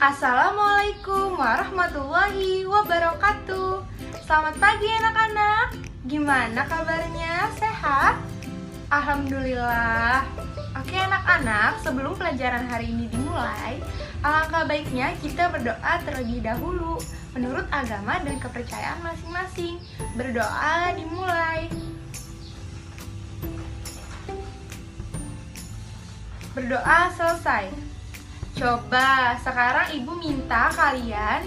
Assalamualaikum warahmatullahi wabarakatuh. Selamat pagi anak-anak. Gimana kabarnya? Sehat? Alhamdulillah. Oke anak-anak, sebelum pelajaran hari ini dimulai, alangkah baiknya kita berdoa terlebih dahulu menurut agama dan kepercayaan masing-masing. Berdoa dimulai. Berdoa selesai. Coba sekarang ibu minta kalian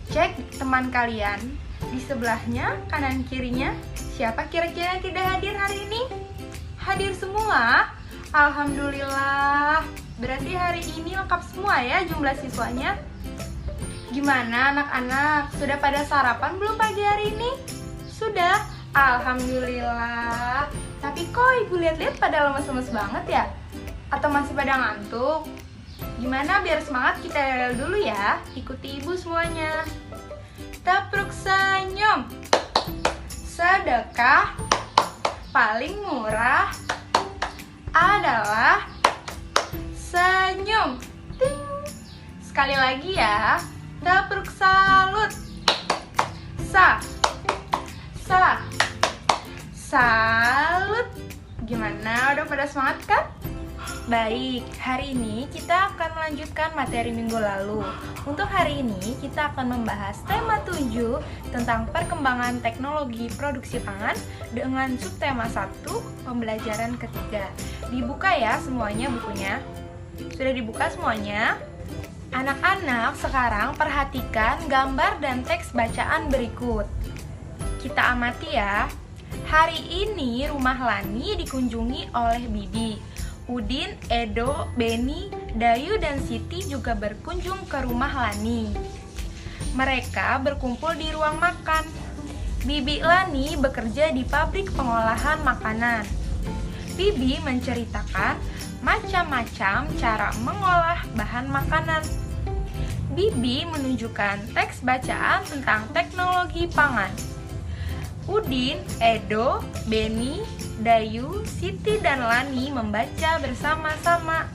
cek teman kalian di sebelahnya, kanan kirinya. Siapa kira-kira yang tidak hadir hari ini? Hadir semua? Alhamdulillah. Berarti hari ini lengkap semua ya jumlah siswanya. Gimana anak-anak? Sudah pada sarapan belum pagi hari ini? Sudah? Alhamdulillah. Tapi kok ibu lihat-lihat pada lemes-lemes banget ya? Atau masih pada ngantuk? Gimana biar semangat kita yel dulu ya. Ikuti ibu semuanya. Tapruk senyum. Sedekah paling murah adalah senyum. Ting. Sekali lagi ya. Tapruk salut. Salut. Gimana? Udah pada semangat kan? Baik, hari ini kita akan melanjutkan materi minggu lalu. Untuk hari ini kita akan membahas tema 7 tentang perkembangan teknologi produksi pangan dengan subtema 1, pembelajaran ketiga. Dibuka ya semuanya bukunya. Sudah dibuka semuanya? Anak-anak sekarang perhatikan gambar dan teks bacaan berikut. Kita amati ya. Hari ini rumah Lani dikunjungi oleh Bibi. Udin, Edo, Beni, Dayu, dan Siti juga berkunjung ke rumah Lani. Mereka berkumpul di ruang makan. Bibi Lani bekerja di pabrik pengolahan makanan. Bibi menceritakan macam-macam cara mengolah bahan makanan. Bibi menunjukkan teks bacaan tentang teknologi pangan. Udin, Edo, Beni, Dayu, Siti, dan Lani membaca bersama-sama.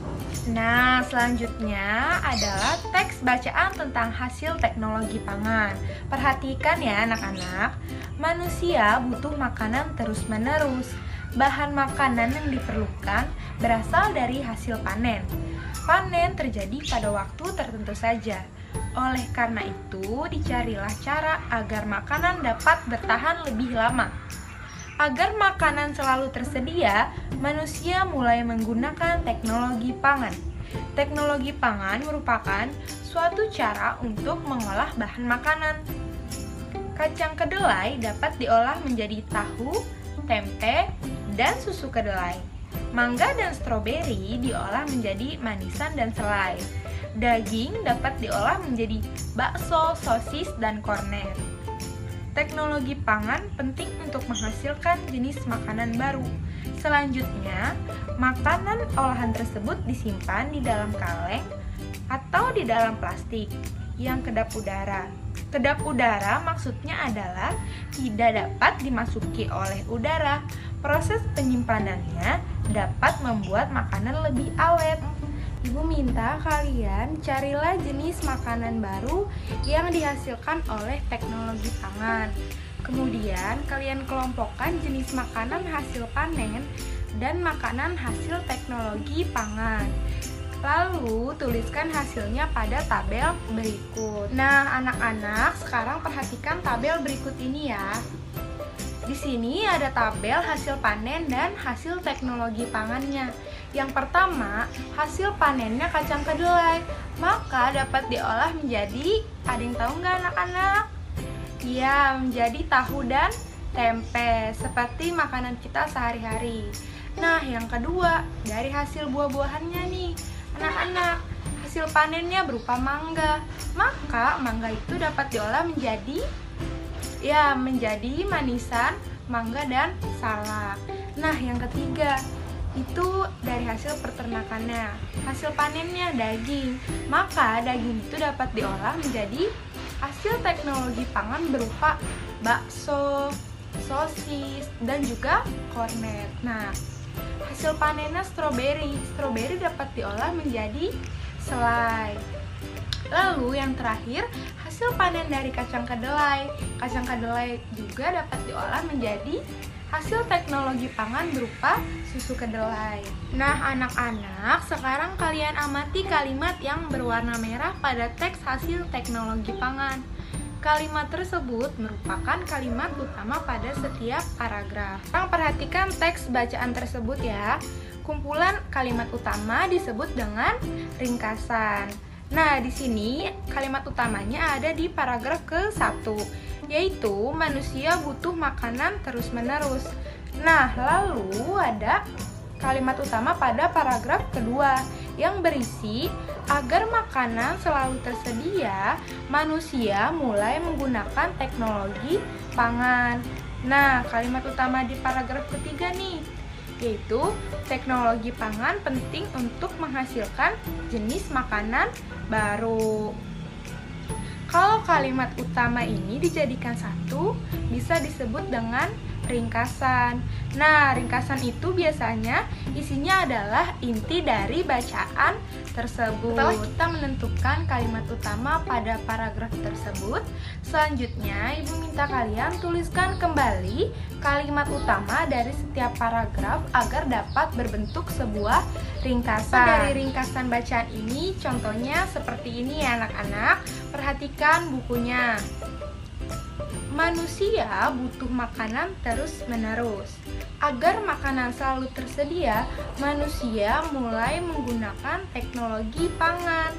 Nah, selanjutnya adalah teks bacaan tentang hasil teknologi pangan. Perhatikan ya anak-anak, manusia butuh makanan terus-menerus. Bahan makanan yang diperlukan berasal dari hasil panen. Panen terjadi pada waktu tertentu saja. Oleh karena itu, dicarilah cara agar makanan dapat bertahan lebih lama. Agar makanan selalu tersedia, manusia mulai menggunakan teknologi pangan. Teknologi pangan merupakan suatu cara untuk mengolah bahan makanan. Kacang kedelai dapat diolah menjadi tahu, tempe, dan susu kedelai. Mangga dan stroberi diolah menjadi manisan dan selai. Daging dapat diolah menjadi bakso, sosis, dan kornet. Teknologi pangan penting untuk menghasilkan jenis makanan baru. Selanjutnya, makanan olahan tersebut disimpan di dalam kaleng atau di dalam plastik yang kedap udara. Kedap udara maksudnya adalah tidak dapat dimasuki oleh udara. Proses penyimpanannya dapat membuat makanan lebih awet. Ibu minta kalian carilah jenis makanan baru yang dihasilkan oleh teknologi pangan. Kemudian kalian kelompokkan jenis makanan hasil panen dan makanan hasil teknologi pangan. Lalu tuliskan hasilnya pada tabel berikut. Nah, anak-anak sekarang perhatikan tabel berikut ini ya. Di sini ada tabel hasil panen dan hasil teknologi pangannya. Yang pertama, hasil panennya kacang kedelai, maka dapat diolah menjadi, ada yang tahu nggak anak-anak? Iya, menjadi tahu dan tempe, seperti makanan kita sehari-hari. Nah, yang kedua, dari hasil buah-buahannya nih, anak-anak, hasil panennya berupa mangga, maka mangga itu dapat diolah menjadi, menjadi manisan, mangga, dan salak. Nah, yang ketiga, itu dari hasil peternakannya. Hasil panennya daging, maka daging itu dapat diolah menjadi hasil teknologi pangan berupa bakso, sosis, dan juga kornet. Nah, hasil panennya stroberi dapat diolah menjadi selai. Lalu yang terakhir, hasil panen dari kacang kedelai. Kacang kedelai juga dapat diolah menjadi hasil teknologi pangan berupa susu kedelai. Nah anak-anak, sekarang kalian amati kalimat yang berwarna merah pada teks hasil teknologi pangan. Kalimat tersebut merupakan kalimat utama pada setiap paragraf. Sekarang perhatikan teks bacaan tersebut ya. Kumpulan kalimat utama disebut dengan ringkasan. Nah, di sini kalimat utamanya ada di paragraf ke-1, yaitu manusia butuh makanan terus-menerus. Nah, lalu ada kalimat utama pada paragraf kedua yang berisi agar makanan selalu tersedia, manusia mulai menggunakan teknologi pangan. Nah, kalimat utama di paragraf ketiga nih, yaitu teknologi pangan penting untuk menghasilkan jenis makanan baru. Kalau kalimat utama ini dijadikan satu, bisa disebut dengan ringkasan. Nah, ringkasan itu biasanya isinya adalah inti dari bacaan tersebut. Setelah kita menentukan kalimat utama pada paragraf tersebut, selanjutnya Ibu minta kalian tuliskan kembali kalimat utama dari setiap paragraf agar dapat berbentuk sebuah ringkasan. Dari ringkasan bacaan ini, contohnya seperti ini ya anak-anak. Perhatikan bukunya. Manusia butuh makanan terus-menerus. Agar makanan selalu tersedia, manusia mulai menggunakan teknologi pangan.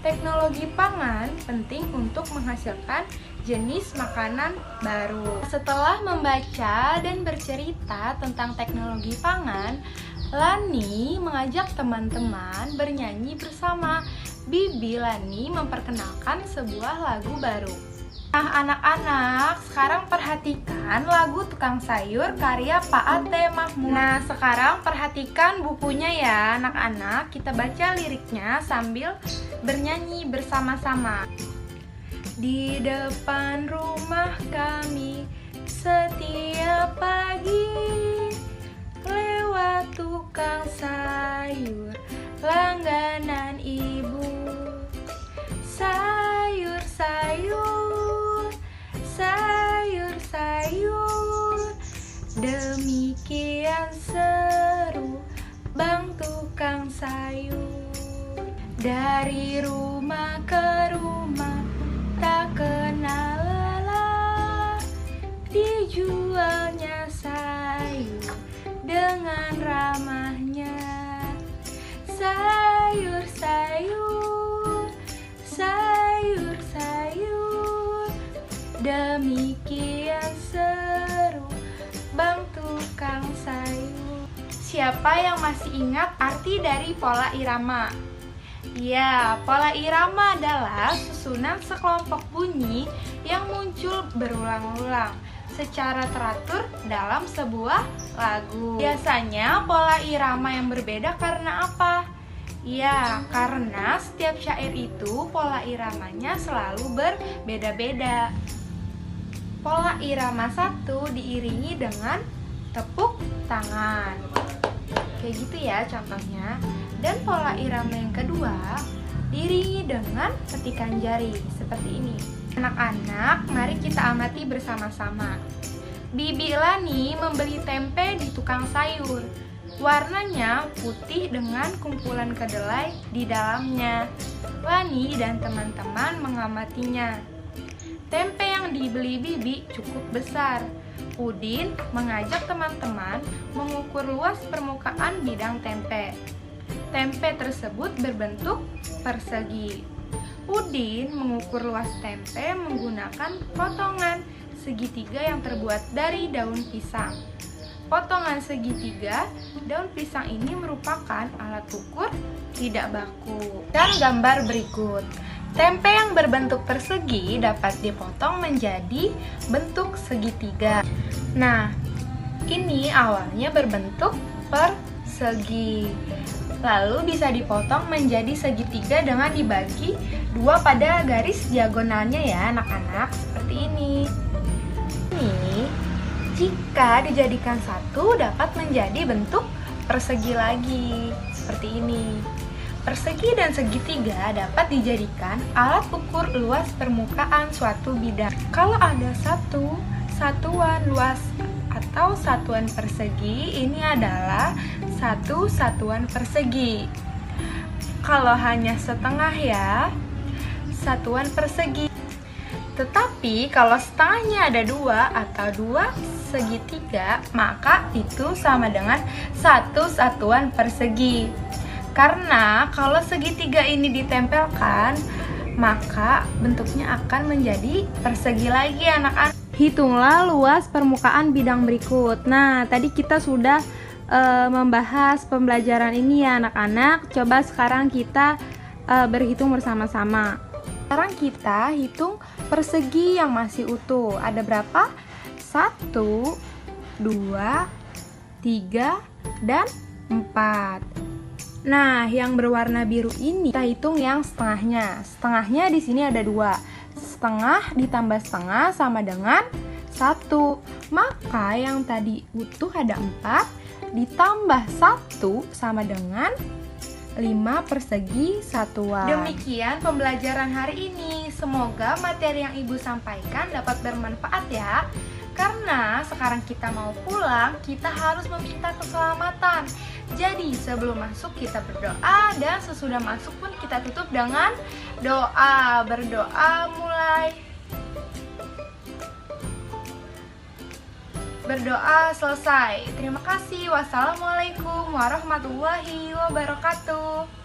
Teknologi pangan penting untuk menghasilkan jenis makanan baru. Setelah membaca dan bercerita tentang teknologi pangan, Lani mengajak teman-teman bernyanyi bersama. Bibi Lani memperkenalkan sebuah lagu baru. Nah anak-anak, sekarang perhatikan lagu Tukang Sayur karya Pak Ate Mahmud. Nah sekarang perhatikan bukunya ya anak-anak. Kita baca liriknya sambil bernyanyi bersama-sama. Di depan rumah kami setiap pagi lewat tukang sayur langganan ibu. Sayur-sayur, sayur-sayur, demikian seru Bang Tukang Sayur. Dari rumah ke rumah tak kenal lelah, dijualnya sayur dengan ramahnya. Sayur-sayur, sayur-sayur, demikian seru Bang Tukang Sayur. Siapa yang masih ingat arti dari pola irama? Ya, pola irama adalah susunan sekelompok bunyi yang muncul berulang-ulang secara teratur dalam sebuah lagu. Biasanya pola irama yang berbeda karena apa? Ya, karena setiap syair itu pola iramanya selalu berbeda-beda. Pola irama satu diiringi dengan tepuk tangan. Kayak gitu ya contohnya. Dan pola irama yang kedua diiringi dengan petikan jari seperti ini. Anak-anak, mari kita amati bersama-sama. Bibi Lani membeli tempe di tukang sayur. Warnanya putih dengan kumpulan kedelai di dalamnya. Lani dan teman-teman mengamatinya. Tempe yang dibeli Bibi cukup besar. Udin mengajak teman-teman mengukur luas permukaan bidang tempe. Tempe tersebut berbentuk persegi. Udin mengukur luas tempe menggunakan potongan segitiga yang terbuat dari daun pisang. Potongan segitiga daun pisang ini merupakan alat ukur tidak baku. Dan gambar berikut. Tempe yang berbentuk persegi dapat dipotong menjadi bentuk segitiga. Nah, ini awalnya berbentuk persegi. Lalu bisa dipotong menjadi segitiga dengan dibagi dua pada garis diagonalnya ya anak-anak, seperti ini. Ini jika dijadikan satu dapat menjadi bentuk persegi lagi, seperti ini. Persegi dan segitiga dapat dijadikan alat ukur luas permukaan suatu bidang. Kalau ada satu satuan luas atau satuan persegi, ini adalah satu satuan persegi. Kalau hanya setengah ya, satuan persegi. Tetapi kalau setengahnya ada dua atau dua segitiga, maka itu sama dengan satu satuan persegi. Karena kalau segitiga ini ditempelkan, maka bentuknya akan menjadi persegi lagi anak-anak. Hitunglah luas permukaan bidang berikut. Nah, tadi kita sudah membahas pembelajaran ini ya anak-anak. Coba sekarang kita berhitung bersama-sama. Sekarang kita hitung persegi yang masih utuh. Ada berapa? 1, 2, 3, dan 4. Nah, yang berwarna biru ini kita hitung yang setengahnya. Setengahnya di sini ada 2. Setengah ditambah setengah sama dengan 1. Maka yang tadi utuh ada 4 ditambah 1 sama dengan 5 persegi satuan. Demikian pembelajaran hari ini. Semoga materi yang Ibu sampaikan dapat bermanfaat ya. Karena sekarang kita mau pulang, kita harus meminta keselamatan. Jadi sebelum masuk kita berdoa, dan sesudah masuk pun kita tutup dengan doa. Berdoa mulai. Berdoa selesai. Terima kasih. Wassalamualaikum warahmatullahi wabarakatuh.